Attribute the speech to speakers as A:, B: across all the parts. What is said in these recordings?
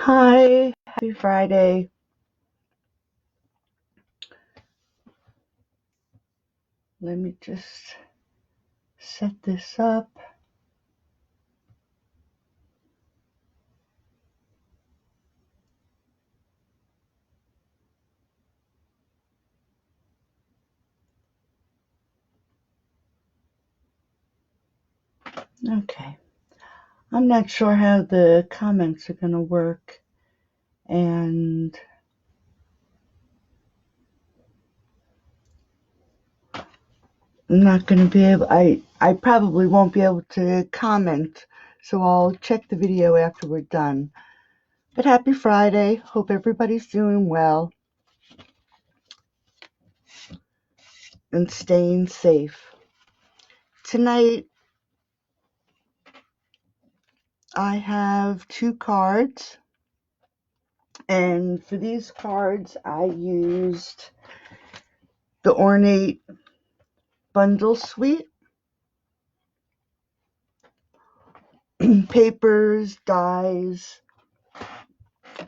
A: Hi, happy Friday. Let me just set this up. Okay. I'm not sure how the comments are going to work, and I'm not going to be able, I probably won't be able to comment, so I'll check the video after we're done. But happy Friday. Hope everybody's doing well and staying safe. Tonight, I have 2 cards, and for these cards, I used the Ornate Bundle Suite, papers, dies,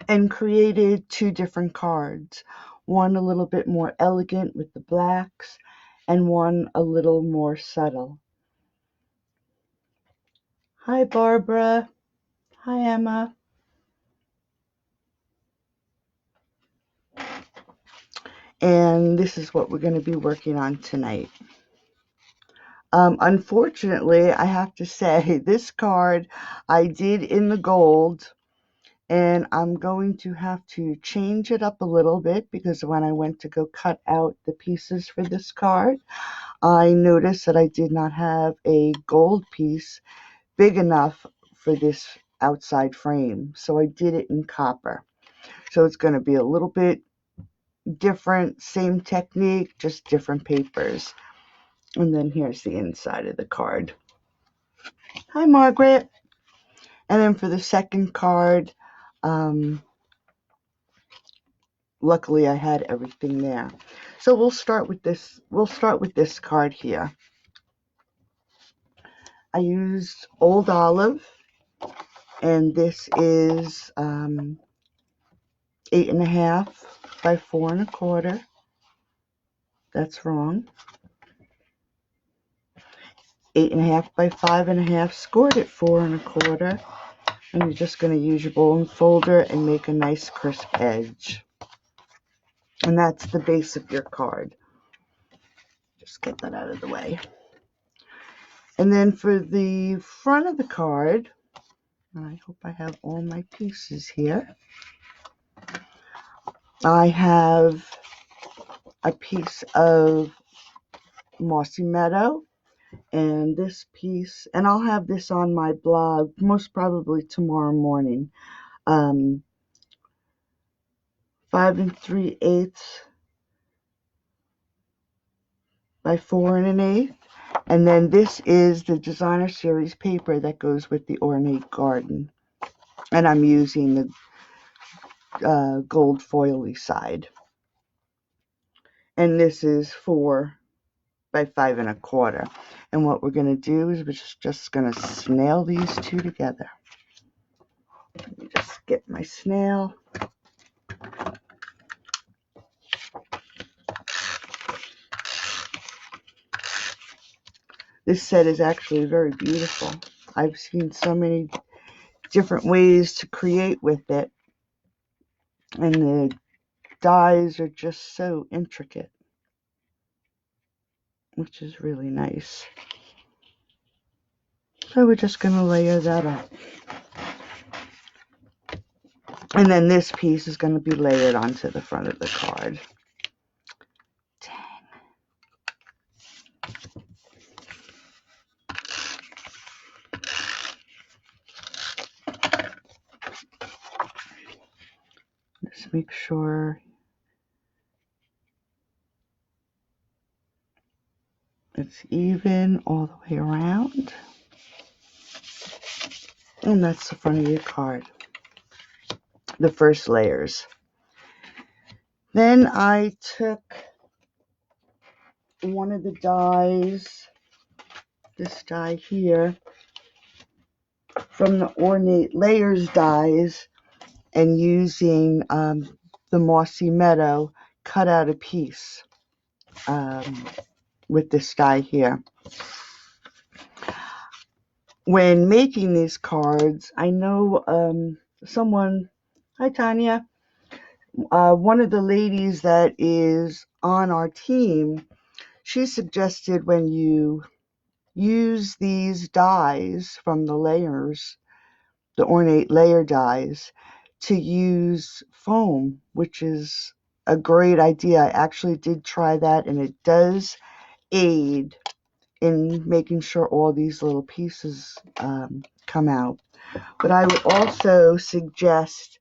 A: and created 2 different cards. One a little bit more elegant with the blacks, and one a little more subtle. Hi, Barbara. Hi, Emma. And this is what we're going to be working on tonight. Unfortunately, I have to say, this card I did in the gold, and I'm going to have to change it up a little bit because when I went to go cut out the pieces for this card, I noticed that I did not have a gold piece big enough for this outside frame, so I did it in copper. So it's going to be a little bit different, same technique, just different papers. And then here's the inside of the card. Hi, Margaret. And then for the second card, luckily I had everything there. So we'll start with this card here. I used Old Olive, and this is 8.5 by 4.25. That's wrong. 8.5 by 5.5, scored at 4.25. And you're just going to use your bone folder and make a nice crisp edge. And that's the base of your card. Just get that out of the way. And then for the front of the card, I hope I have all my pieces here. I have a piece of Mossy Meadow, and this piece, and I'll have this on my blog most probably tomorrow morning. 5 3/8 by 4 1/8. And then this is the designer series paper that goes with the Ornate Garden. And I'm using the gold foily side. And this is 4 by 5.25. And what we're going to do is we're just going to snail these two together. Let me just get my snail. This set is actually very beautiful. I've seen so many different ways to create with it, and the dies are just so intricate, which is really nice. So we're just going to layer that up. And then this piece is going to be layered onto the front of the card. Dang. Just make sure it's even all the way around. And that's the front of your card. The first layers. Then I took one of the dies, this die here, from the Ornate Layers dies, and using the Mossy Meadow, cut out a piece with this die here. When making these cards, I know someone, hi Tanya, one of the ladies that is on our team, she suggested when you use these dies from the layers, the ornate layer dies, to use foam, which is a great idea. I actually did try that, and it does aid in making sure all these little pieces come out. But I would also suggest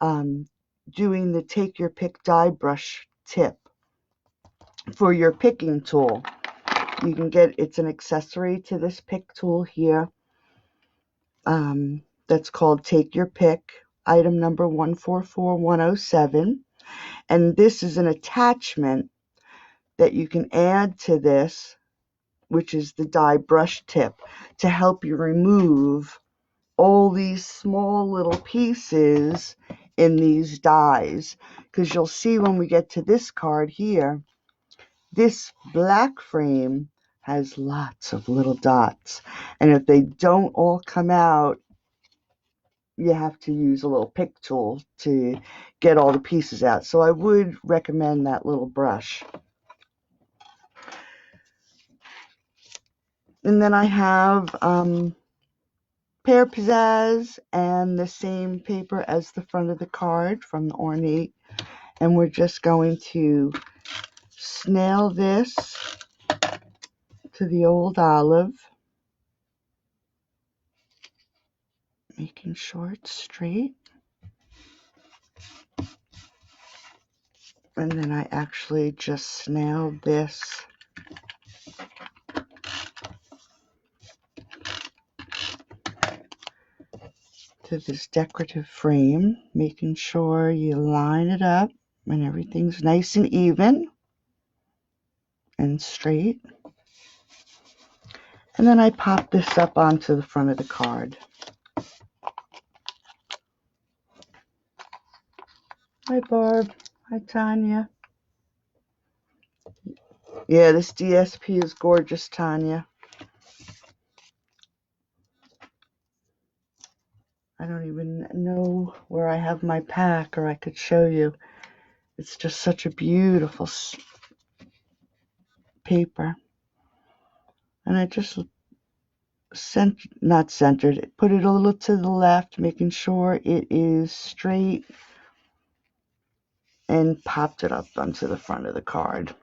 A: doing the take your pick die brush tip for your picking tool. You can get, it's an accessory to this pick tool here. That's called Take Your Pick, item number 144107. And this is an attachment that you can add to this, which is the die brush tip, to help you remove all these small little pieces in these dies. Because you'll see when we get to this card here, this black frame has lots of little dots. And if they don't all come out, you have to use a little pick tool to get all the pieces out. So I would recommend that little brush. And then I have Pear Pizzazz and the same paper as the front of the card from the Ornate. And we're just going to snail this to the old olive, making sure it's straight. And then I actually just snailed this to this decorative frame, making sure you line it up and everything's nice and even and straight. And then I pop this up onto the front of the card. Hi Barb. Hi Tanya. Yeah, this DSP is gorgeous, Tanya. I don't even know where I have my pack, or I could show you. It's just such a beautiful paper. And I just not centered it, put it a little to the left, making sure it is straight, and popped it up onto the front of the card.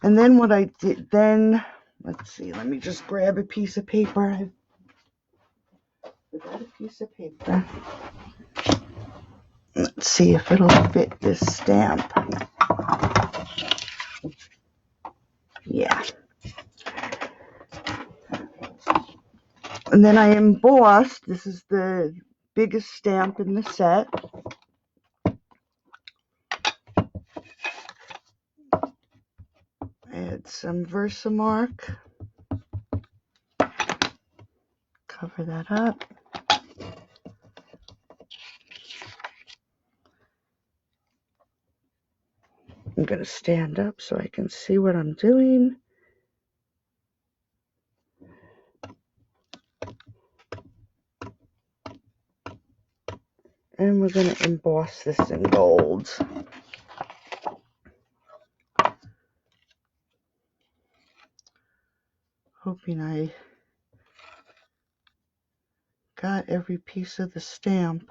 A: And then what I did then, let's see, let me just grab a piece of paper. I forgot a piece of paper. Let's see if it'll fit this stamp. Yeah. And then I embossed, this is the biggest stamp in the set. Add some Versamark. Cover that up. I'm going to stand up so I can see what I'm doing. And we're going to emboss this in gold. Hoping I got every piece of the stamp.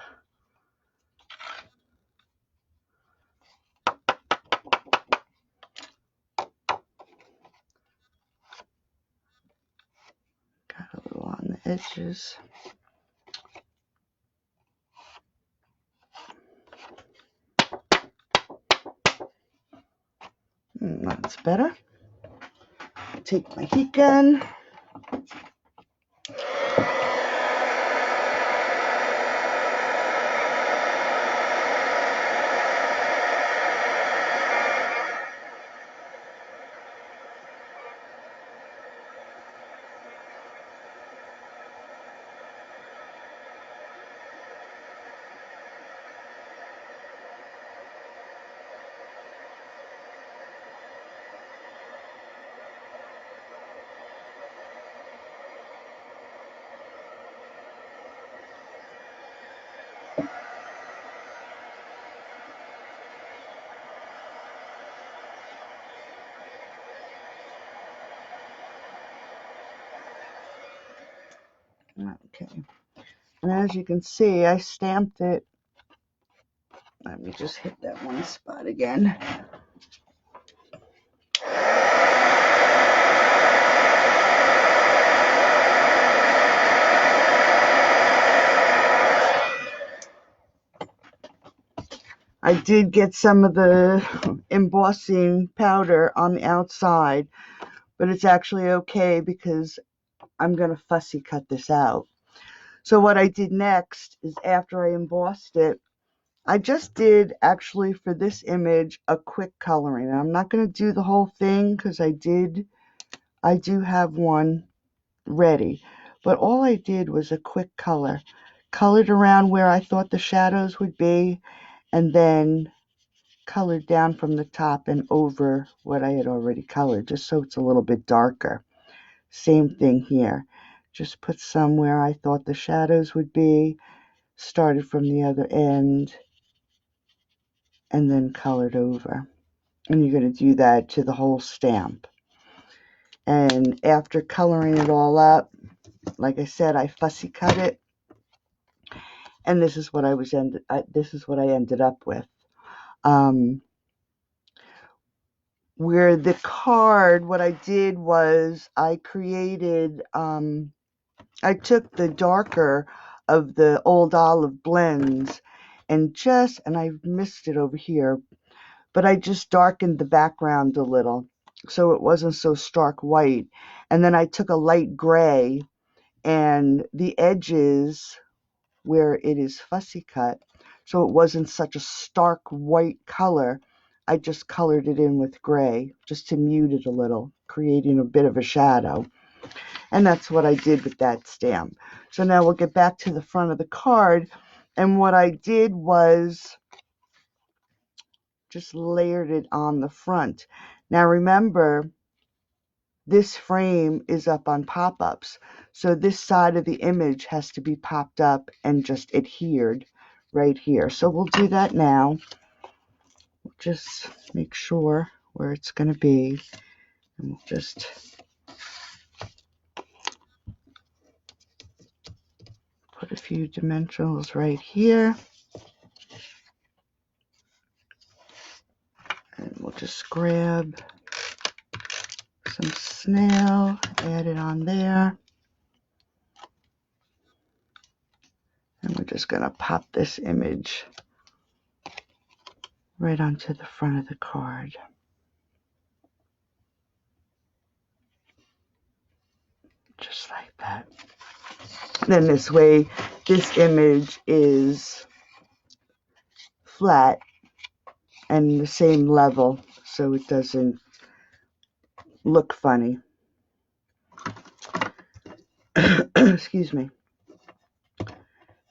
A: Got a little on the edges. That's better. Take my heat gun. Okay. And as you can see, I stamped it. Let me just hit that one spot again. I did get some of the embossing powder on the outside, but it's actually okay because I'm going to fussy cut this out. So what I did next is, after I embossed it, I just did, actually for this image, a quick coloring. And I'm not going to do the whole thing because I do have one ready. But all I did was a quick color. Colored around where I thought the shadows would be, and then colored down from the top and over what I had already colored, just so it's a little bit darker. Same thing here. Just put some where I thought the shadows would be, started from the other end, and then colored over. And you're going to do that to the whole stamp. And after coloring it all up, like I said, I fussy cut it, and this is what I ended up with. Where the card, what I did was I created, I took the darker of the Old Olive blends and I missed it over here, but I just darkened the background a little so it wasn't so stark white. And then I took a light gray, and the edges where it is fussy cut, so it wasn't such a stark white color, I just colored it in with gray just to mute it a little, creating a bit of a shadow. And that's what I did with that stamp. So now we'll get back to the front of the card, and what I did was just layered it on the front. Now remember, this frame is up on pop-ups, so this side of the image has to be popped up and just adhered right here. So we'll do that now. We'll just make sure where it's going to be, and we'll just put a few dimensionals right here, and we'll just grab some snail, add it on there, and we're just going to pop this image right onto the front of the card. Just like that. Then this way, this image is flat and the same level, so it doesn't look funny. Excuse me.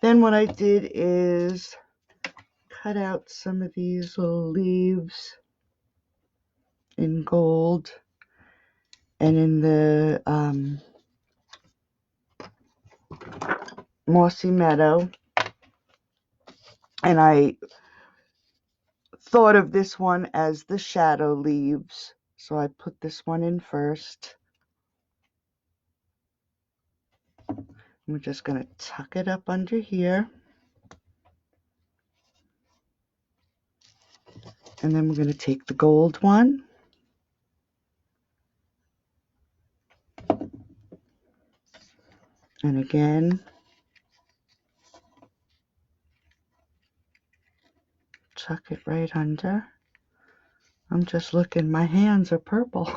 A: Then what I did is cut out some of these little leaves in gold and in the mossy meadow, and I thought of this one as the shadow leaves, so I put this one in first. We're just going to tuck it up under here, and then we're going to take the gold one and again tuck it right under. I'm just looking, my hands are purple.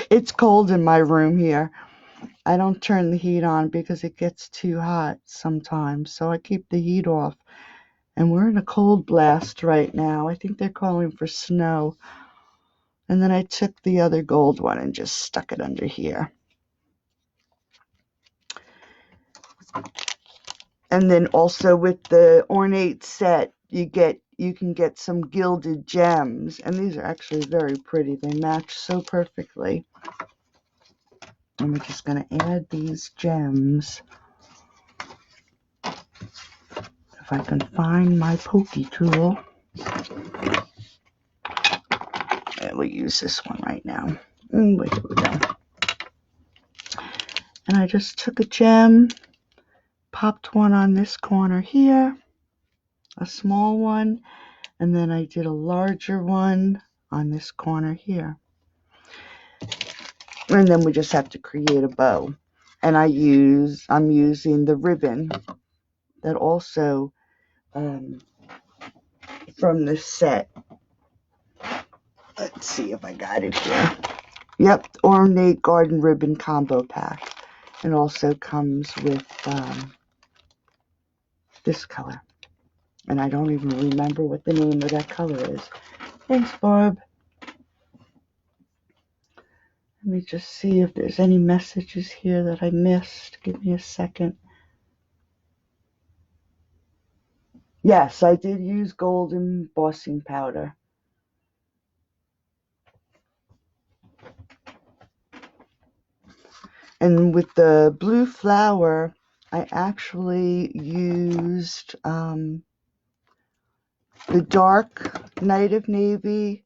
A: It's cold in my room here. I don't turn the heat on because it gets too hot sometimes, so I keep the heat off. And we're in a cold blast right now. I think they're calling for snow. And then I took the other gold one and just stuck it under here. And then also with the ornate set, you can get some gilded gems, and these are actually very pretty. They match so perfectly. And we're just going to add these gems. If I can find my pokey tool. And we'll use this one right now. Here we go. And I just took a gem popped one on this corner here, a small one, and then I did a larger one on this corner here. And then we just have to create a bow. And I'm using the ribbon that also from this set. Let's see if I got it here. Yep, Ornate Garden Ribbon Combo Pack. It also comes with this color. And I don't even remember what the name of that color is. Thanks, Barb. Let me just see if there's any messages here that I missed. Give me a second. Yes, I did use gold embossing powder. And with the blue flower, I actually used the dark Night of Navy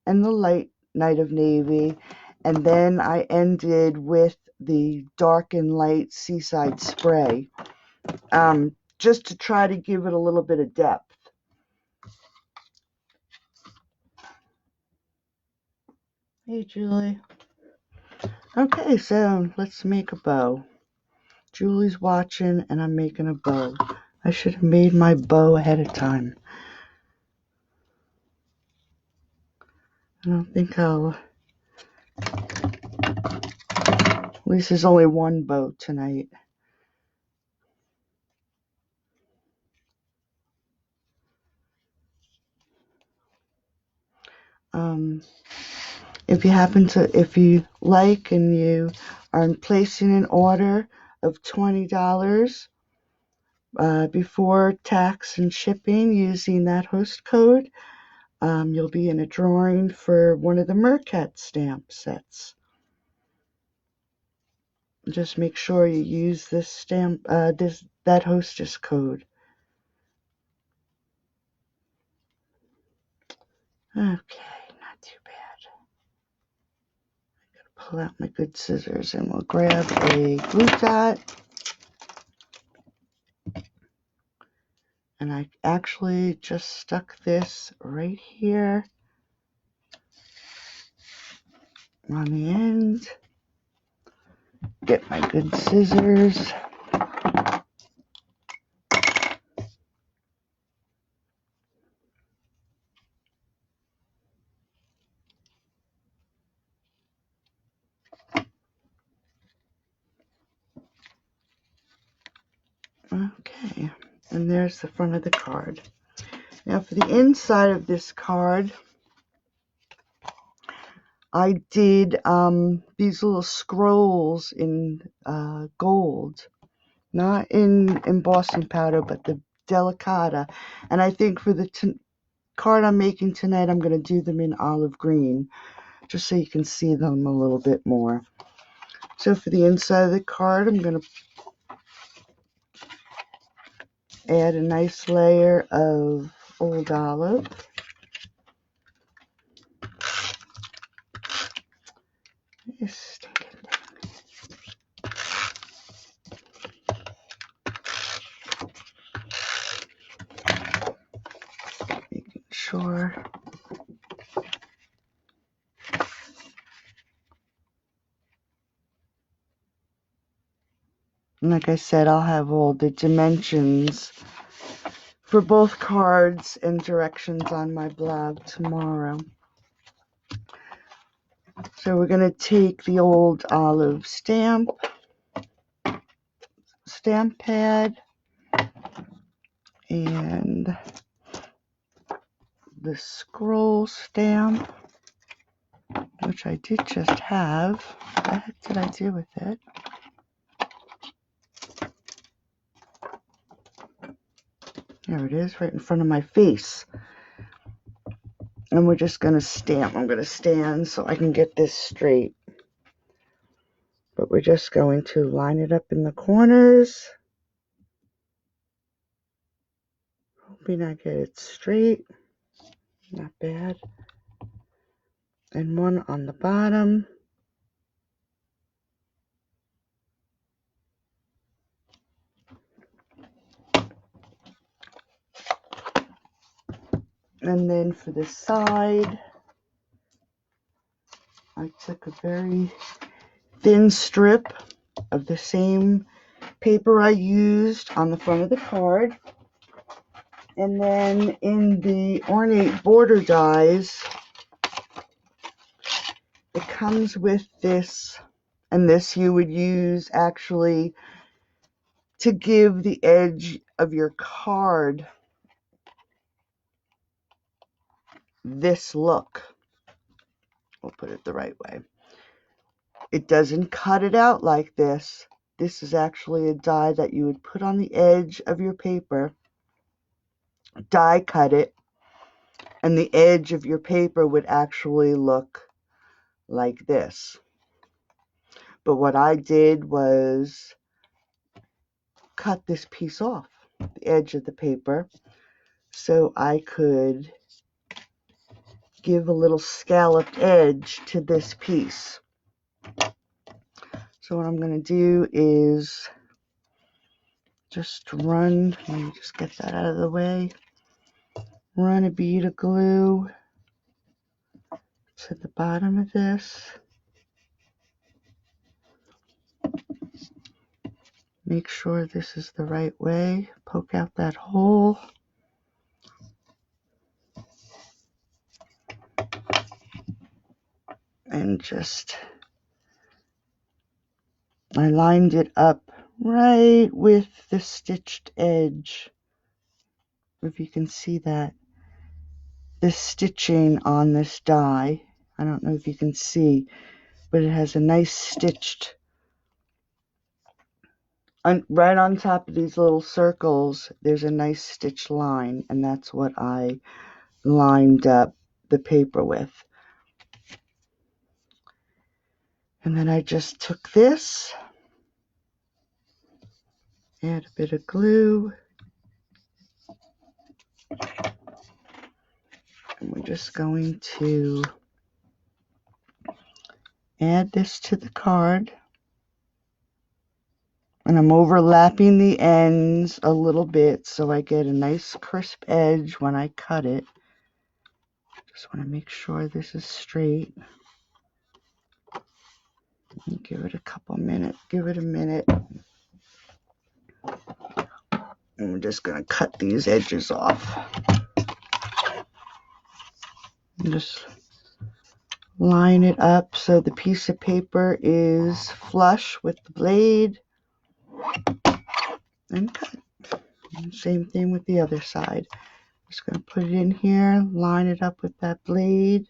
A: and the light Night of Navy. And then I ended with the dark and light Seaside Spray, just to try to give it a little bit of depth. Hey, Julie. Okay, so let's make a bow. Julie's watching and I'm making a bow. I should have made my bow ahead of time. I don't think I'll... At least there's only one bow tonight. If you like and you are placing an order of $20 before tax and shipping using that host code, you'll be in a drawing for one of the Mercat stamp sets. Just make sure you use this stamp, that hostess code. Okay, not too bad. I'm gonna pull out my good scissors and we'll grab a glue dot. And I actually just stuck this right here on the end. Get my good scissors. Okay, and there's the front of the card. Now for the inside of this card, I did these little scrolls in gold, not in embossing powder, but the delicata. And I think for the card I'm making tonight, I'm going to do them in olive green, just so you can see them a little bit more. So for the inside of the card, I'm going to add a nice layer of old olive. Just making sure. And like I said, I'll have all the dimensions for both cards and directions on my blog tomorrow. So we're going to take the old olive stamp pad and the scroll stamp, which I did just have. What the heck did I do with it? There it is, right in front of my face. And we're just going to stamp. I'm going to stand so I can get this straight. But we're just going to line it up in the corners. Hoping I get it straight. Not bad. And one on the bottom. And then for the side, I took a very thin strip of the same paper I used on the front of the card. And then in the Ornate border dies, it comes with this, and this you would use actually to give the edge of your card this look. We'll put it the right way. It doesn't cut it out like this. This is actually a die that you would put on the edge of your paper, die cut it, and the edge of your paper would actually look like this. But what I did was cut this piece off the edge of the paper so I could give a little scalloped edge to this piece. So what I'm going to do is just let me just get that out of the way, run a bead of glue to the bottom of this. Make sure this is the right way. Poke out that hole. And just, I lined it up right with the stitched edge. If you can see that. The stitching on this die, I don't know if you can see, but it has a nice stitched, right on top of these little circles, there's a nice stitch line, and that's what I lined up the paper with. And then I just took this, add a bit of glue, and we're just going to add this to the card. And I'm overlapping the ends a little bit so I get a nice crisp edge when I cut it. Just want to make sure this is straight. And give it a couple minutes, give it a minute. And we're just going to cut these edges off. And just line it up so the piece of paper is flush with the blade. And cut. And same thing with the other side. Just going to put it in here, line it up with that blade.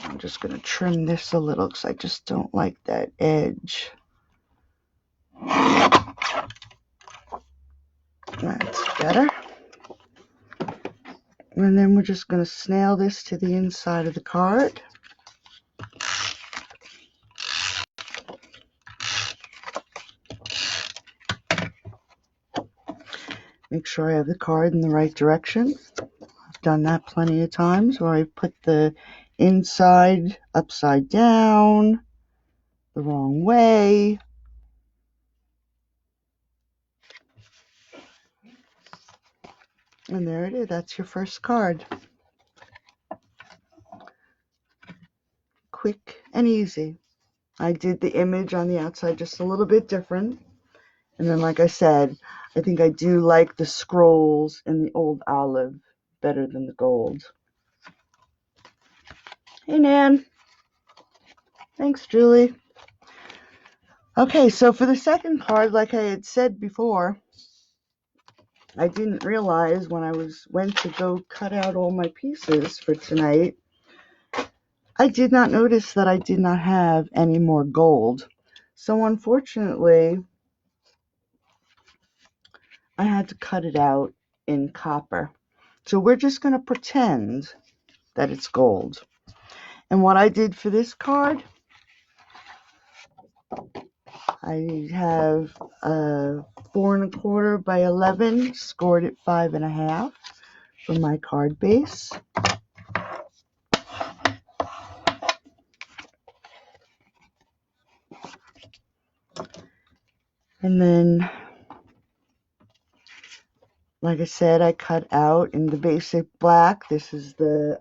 A: I'm just going to trim this a little because I just don't like that edge. That's better. And then we're just going to snail this to the inside of the card. Make sure I have the card in the right direction. I've done that plenty of times where I put the inside upside down, the wrong way. And there it is. That's your first card. Quick and easy. I did the image on the outside just a little bit different. And then, like I said, I think I do like the scrolls in the old olive better than the gold. Hey, Nan. Thanks, Julie. Okay, so for the second card, like I had said before, I didn't realize when I went to go cut out all my pieces for tonight, I did not notice that I did not have any more gold. So unfortunately, I had to cut it out in copper. So we're just going to pretend that it's gold. And what I did for this card, I have a 4 1/4 by 11, scored at 5 1/2 for my card base. And then Like I said, I cut out in the basic black. This is the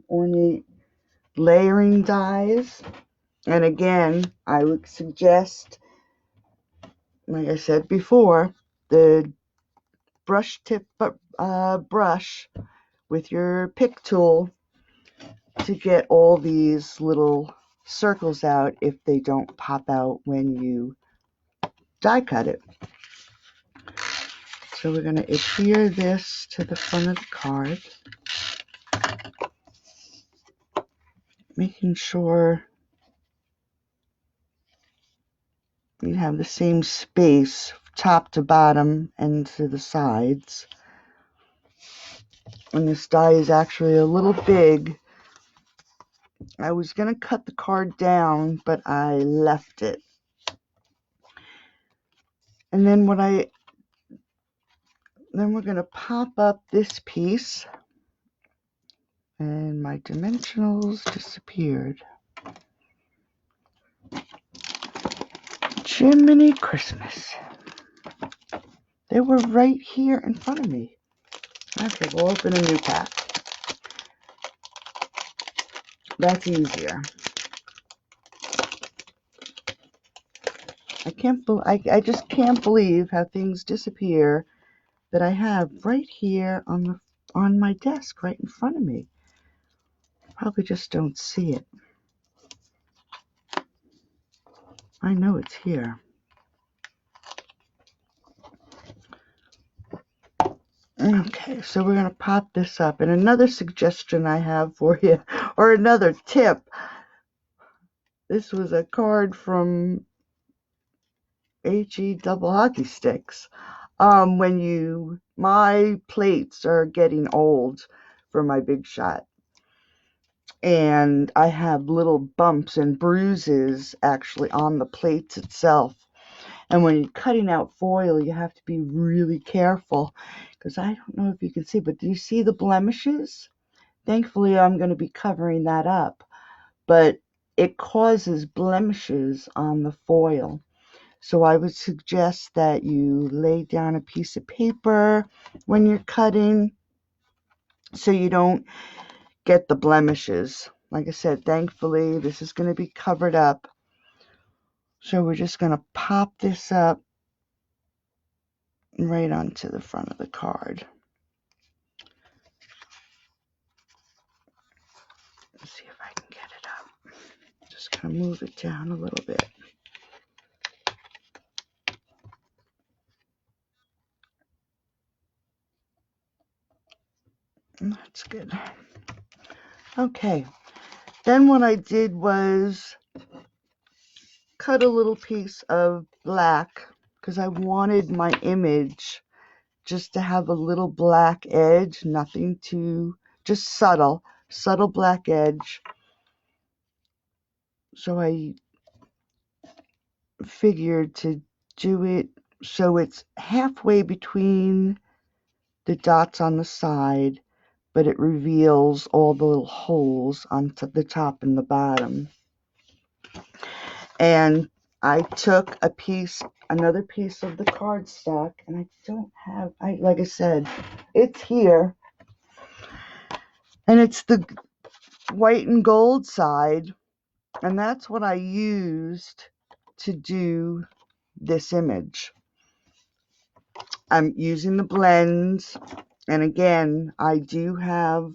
A: Ornate layering dies. And again, I would suggest, like I said before, the brush tip brush with your pick tool to get all these little circles out if they don't pop out when you die cut it. So we're going to adhere this to the front of the card, making sure you have the same space top to bottom and to the sides. And this die is actually a little big. I was going to cut the card down, but I left it. And then we're going to pop up this piece, and my dimensionals disappeared. Jiminy Christmas. They were right here in front of me. Okay, we'll open a new pack. That's easier. I just can't believe how things disappear that I have right here on my desk right in front of me. Probably just don't see it. I know it's here. Okay, so we're going to pop this up. And another suggestion I have for you, or another tip, this was a card from HE Double Hockey Sticks. My plates are getting old for my Big Shot, and I have little bumps and bruises actually on the plates itself. And when you're cutting out foil, you have to be really careful, because I don't know if you can see, but do you see the blemishes? Thankfully, I'm going to be covering that up, but it causes blemishes on the foil. So I would suggest that you lay down a piece of paper when you're cutting so you don't get the blemishes. Like I said, thankfully, this is going to be covered up. So we're just going to pop this up right onto the front of the card. Let's see if I can get it up. Just going to move it down a little bit. That's good. Okay. Then what I did was cut a little piece of black because I wanted my image just to have a little black edge, nothing too, just subtle black edge. So I figured to do it so it's halfway between the dots on the side, but it reveals all the little holes on the top and the bottom. And I took another piece of the cardstock, and I don't have, like I said, it's here, and it's the white and gold side, and that's what I used to do this image. I'm using the blends, and again, I do have,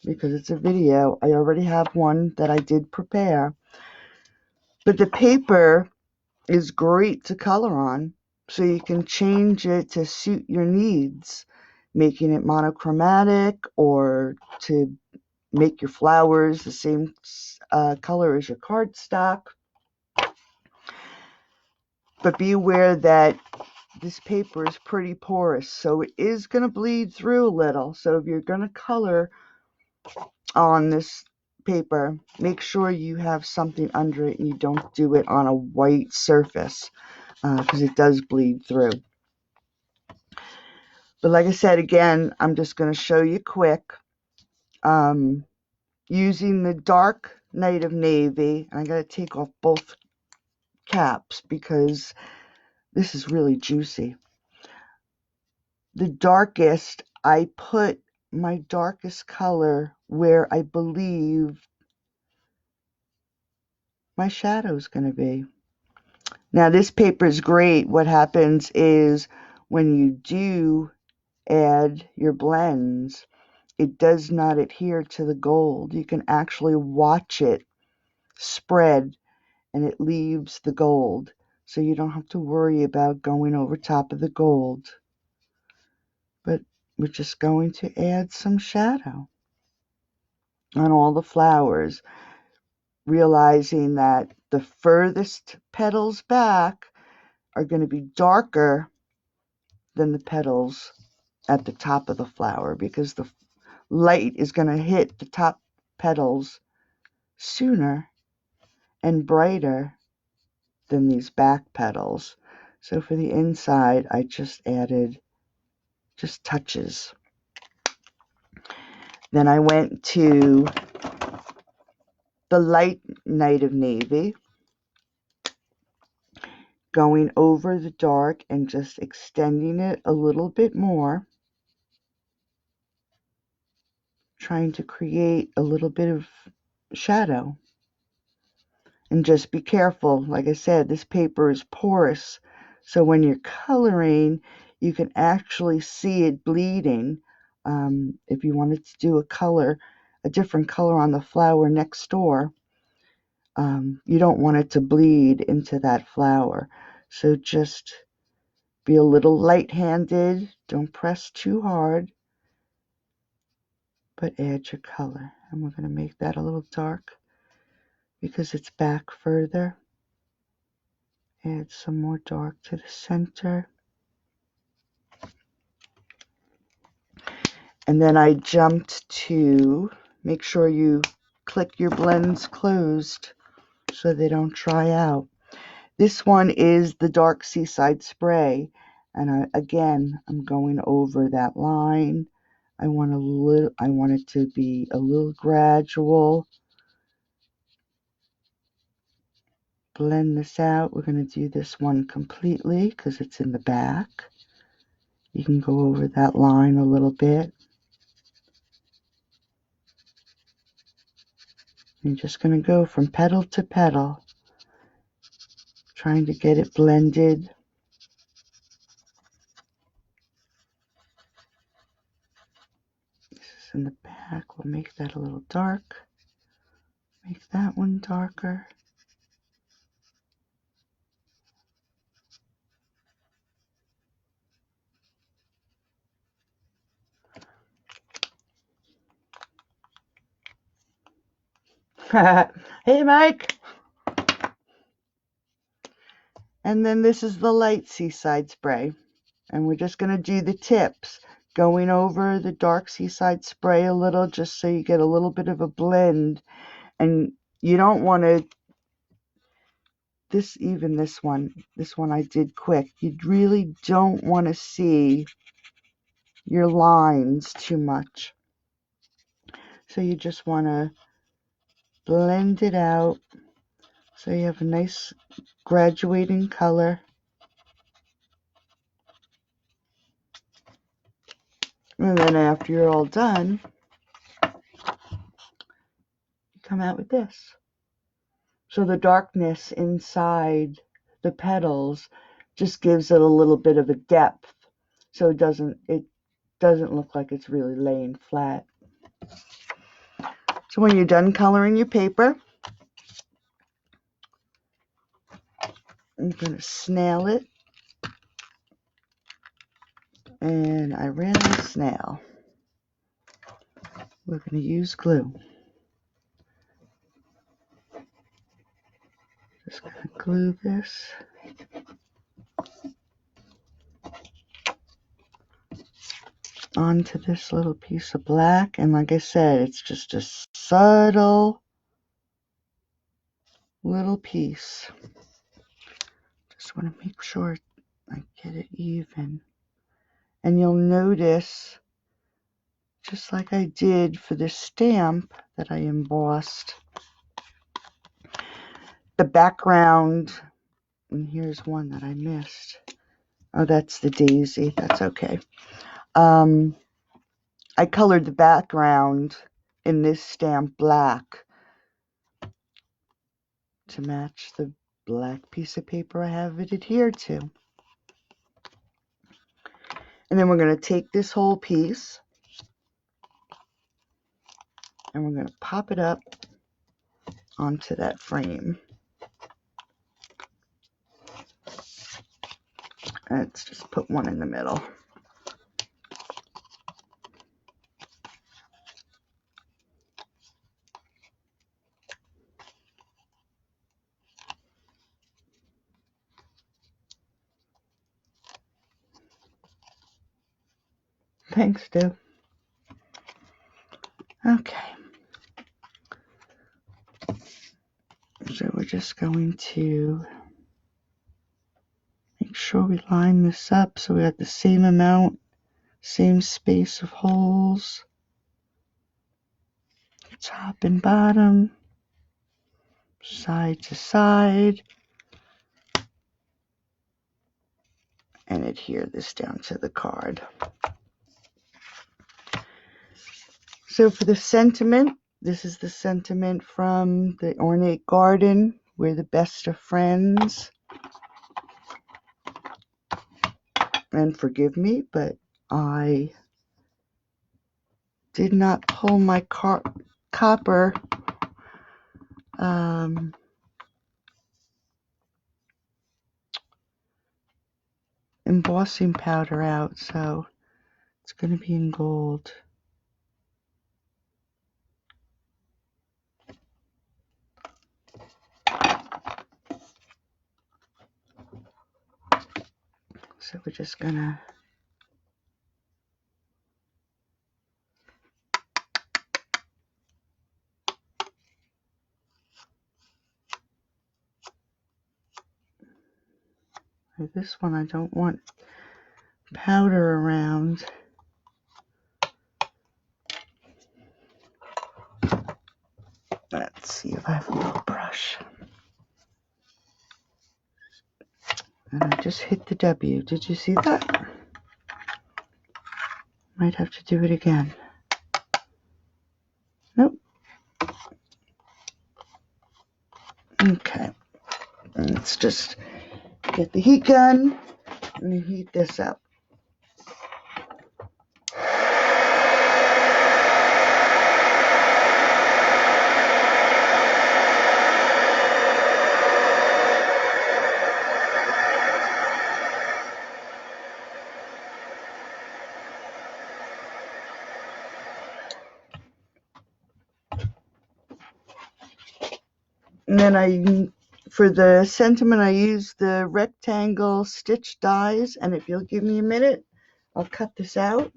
A: because it's a video, I already have one that I did prepare, but the paper is great to color on, so you can change it to suit your needs, making it monochromatic or to make your flowers the same color as your cardstock. But be aware that this paper is pretty porous, so it is going to bleed through a little. So if you're going to color on this paper, make sure you have something under it and you don't do it on a white surface, because it does bleed through. But like I said, again, I'm just going to show you quick. Using the dark Night of Navy, and I got to take off both caps because this is really juicy. the darkest, I put my darkest color where I believe my shadow is going to be. Now this paper is great. What happens is when you do add your blends, it does not adhere to the gold. You can actually watch it spread and it leaves the gold. So you don't have to worry about going over top of the gold. But we're just going to add some shadow on all the flowers, realizing that the furthest petals back are going to be darker than the petals at the top of the flower, because the light is going to hit the top petals sooner and brighter than these back petals. So for the inside, I just added just touches. Then I went to the light Night of Navy, going over the dark and just extending it a little bit more, trying to create a little bit of shadow. And just be careful. Like I said, this paper is porous, so when you're coloring, you can actually see it bleeding. If you wanted to do a different color on the flower next door, you don't want it to bleed into that flower. So just be a little light-handed. Don't press too hard, but add your color. And we're going to make that a little dark because it's back further. Add some more dark to the center. And then I jumped to make sure you click your blends closed so they don't dry out. This one is the Dark Seaside Spray, and again, I'm going over that line. I want it to be a little gradual. Blend this out. We're going to do this one completely because it's in the back. You can go over that line a little bit. You're just going to go from petal to petal, trying to get it blended. This is in the back. We'll make that a little dark. Make that one darker. Hey, Mike. And then this is the light Seaside Spray. And we're just going to do the tips, going over the Dark Seaside Spray a little just so you get a little bit of a blend. And you don't want to, this one I did quick. You really don't want to see your lines too much. So you just want to blend it out so you have a nice graduating color. And then after you're all done, you come out with this. So the darkness inside the petals just gives it a little bit of a depth, so it doesn't look like it's really laying flat. So when you're done coloring your paper, I'm going to snail it. And I ran the snail. We're going to use glue. Just going to glue this. Onto this little piece of black. And like I said, it's just a subtle little piece. Just want to make sure I get it even. And you'll notice, just like I did for the stamp that I embossed, the background, and here's one that I missed. Oh, that's the daisy. That's okay. I colored the background in this stamp black to match the black piece of paper I have it adhered to. And then we're going to take this whole piece and we're going to pop it up onto that frame. Let's just put one in the middle. Thanks, Stu. Okay. So we're just going to make sure we line this up so we have the same amount, same space of holes, top and bottom, side to side, and adhere this down to the card. So for the sentiment, this is the sentiment from the Ornate Garden. We're the best of friends. And forgive me, but I did not pull my copper embossing powder out, so it's going to be in gold. So we're just going to this one, I don't want powder around. Let's see if I have a little brush. And I just hit the W. Did you see that? Might have to do it again. Nope. Okay. Let's just get the heat gun and heat this up. And then for the sentiment, I use the rectangle stitch dies, and if you'll give me a minute, I'll cut this out.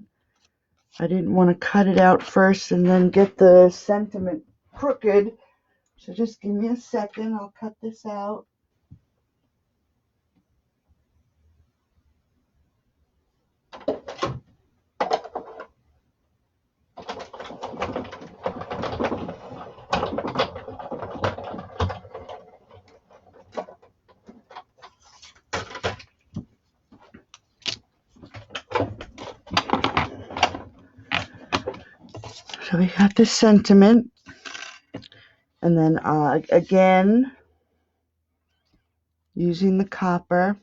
A: I didn't want to cut it out first and then get the sentiment crooked, so just give me a second, I'll cut this out. So we got the sentiment, and then again, using the copper,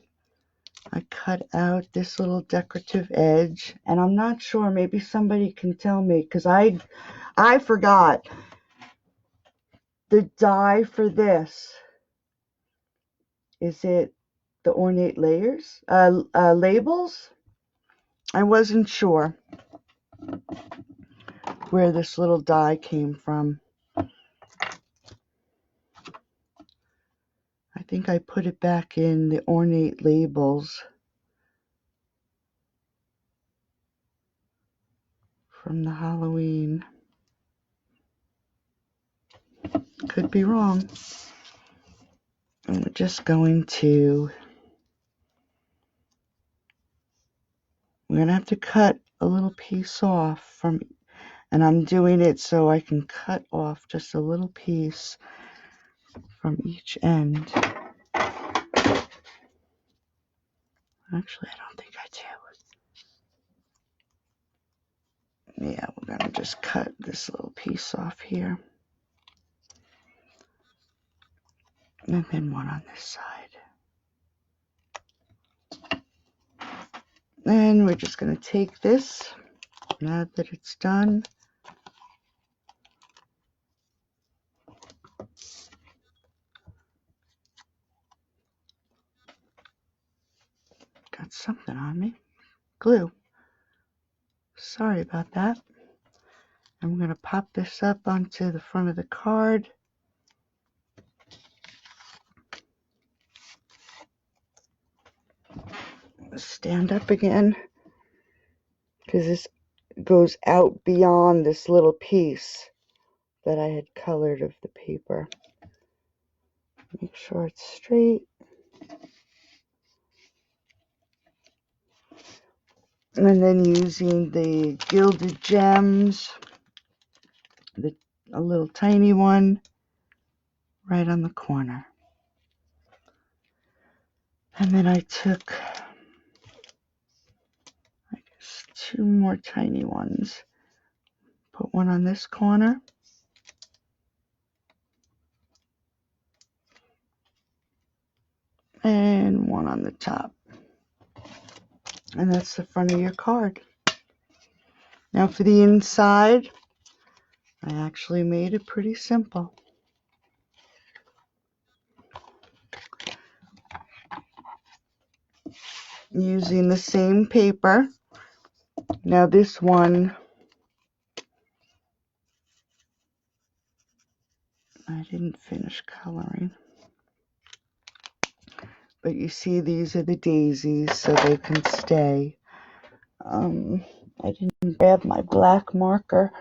A: I cut out this little decorative edge, and I'm not sure, maybe somebody can tell me, because I forgot the die for this. Is it the Ornate layers, labels? I wasn't sure where this little die came from. I think I put it back in the Ornate labels from the Halloween. Could be wrong. And we're just going to, we're going to have to cut a little piece off from, and I'm doing it so I can cut off just a little piece from each end. Actually, I don't think I do. Yeah, we're going to just cut this little piece off here. And then one on this side. And we're just going to take this, now that it's done. Got something on me. Glue. Sorry about that. I'm going to pop this up onto the front of the card. Stand up again, because this goes out beyond this little piece that I had colored of the paper. Make sure it's straight. And then using the gilded gems, a little tiny one right on the corner. And then I took, I guess, 2 more tiny ones. Put one on this corner. And one on the top. And that's the front of your card. Now for the inside, I actually made it pretty simple. Using the same paper. Now this one, I didn't finish coloring. But you see, these are the daisies, so they can stay. I didn't grab my black marker.